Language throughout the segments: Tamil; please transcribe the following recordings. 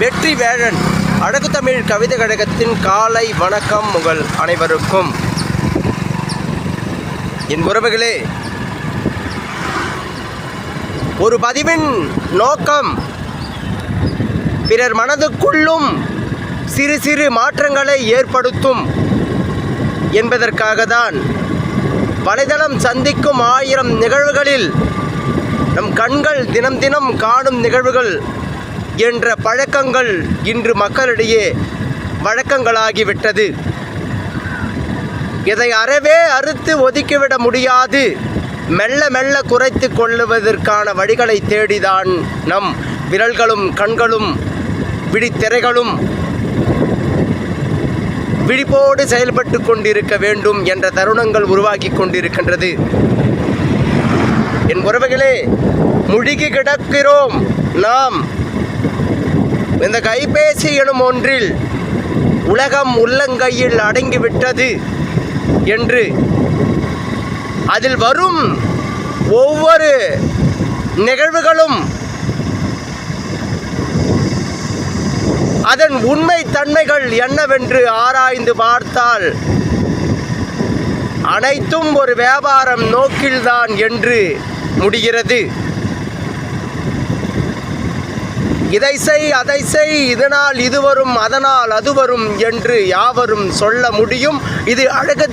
வெற்றி வேழன் அழகு தமிழ் கவிதை கழகத்தின் காலை வணக்கம் உங்கள் அனைவருக்கும். என் உறவுகளே, ஒரு பதிவின் நோக்கம் பிறர் மனதுக்குள்ளும் சிறு சிறு மாற்றங்களை ஏற்படுத்தும் என்பதற்காக தான். வலைதளம் சந்திக்கும் 1000 நிகழ்வுகளில் நம் கண்கள் தினம் தினம் காணும் நிகழ்வுகள் என்ற பழக்கங்கள் இன்று மக்களிடையே வழக்கங்களாகிவிட்டது. இதை அறவே அறுத்து ஒதுக்கிவிட முடியாது. மெல்ல மெல்ல குறைத்து கொள்ளுவதற்கான வழிகளை தேடிதான் நம் விரல்களும் கண்களும் விழித்திரைகளும் விழிப்போடு செயல்பட்டு கொண்டிருக்க வேண்டும் என்ற தருணங்கள் உருவாக்கி கொண்டிருக்கின்றது. என் உறவுகளே, முழுகி கிடக்கிறோம் நாம் இந்த கைபேசி எனும் ஒன்றில். உலகம் உள்ளங்கையில் அடங்கிவிட்டது என்று அதில் வரும் ஒவ்வொரு நிகழ்வுகளும் அதன் உண்மை தன்மைகள் என்னவென்று ஆராய்ந்து பார்த்தால் அனைத்தும் ஒரு வியாபாரம் நோக்கில்தான் என்று முடிகிறது. இதை செய் அதை செய், இதனால் இது வரும் அதனால் அது வரும் என்று யாவரும் சொல்ல முடியும். இது அழகு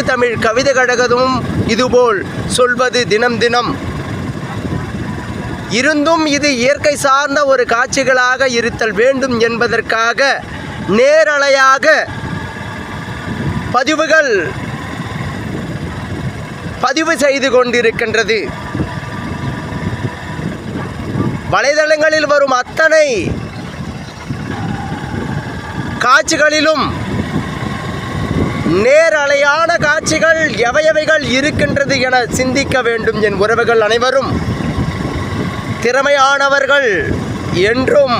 தமிழ் கவிதை கழகமும் இதுபோல் சொல்வது தினம் தினம். இருந்தும் இது இயற்கை சார்ந்த ஒரு காட்சிகளாக இருத்தல் வேண்டும் என்பதற்காக நேரலையாக பதிவு செய்து கொண்டிருக்கின்றது. வலைதளங்களில் வரும் அத்தனை காட்சிகளிலும் நேரலையான காட்சிகள் எவையவைகள் இருக்கின்றது என சிந்திக்க வேண்டும். என் உறவுகள் அனைவரும் திறமையானவர்கள் என்றும்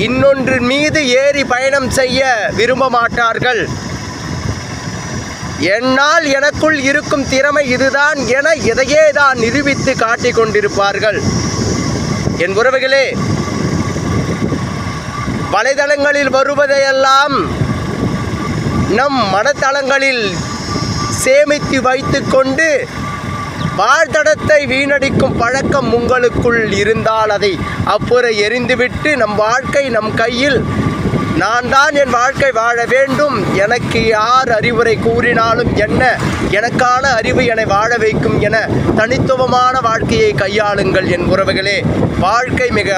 இன்னொன்றின் மீது ஏறி பயணம் செய்ய விரும்ப மாட்டார்கள். என்னால் எனக்குள் இருக்கும் திறமை இதுதான் என இதையே தான் நிரூபித்து காட்டிக் கொண்டிருப்பார்கள். என் உறவுகளே, வலைதளங்களில் வருவதையெல்லாம் நம் மனத்தளங்களில் சேமித்து வைத்து கொண்டு வாழ்த்தடத்தை வீணடிக்கும் பழக்கம் உங்களுக்குள் இருந்தால் அதை அப்புறம் எறிந்துவிட்டு நம் வாழ்க்கை நம் கையில், நான் தான் என் வாழ்க்கை வாழ வேண்டும், எனக்கு யார் அறிவுரை கூறினாலும் என்ன, எனக்கான அறிவு என்னை வாழ வைக்கும் என தனித்துவமான வாழ்க்கையை கையாளுங்கள். என் உறவுகளே, வாழ்க்கை மிக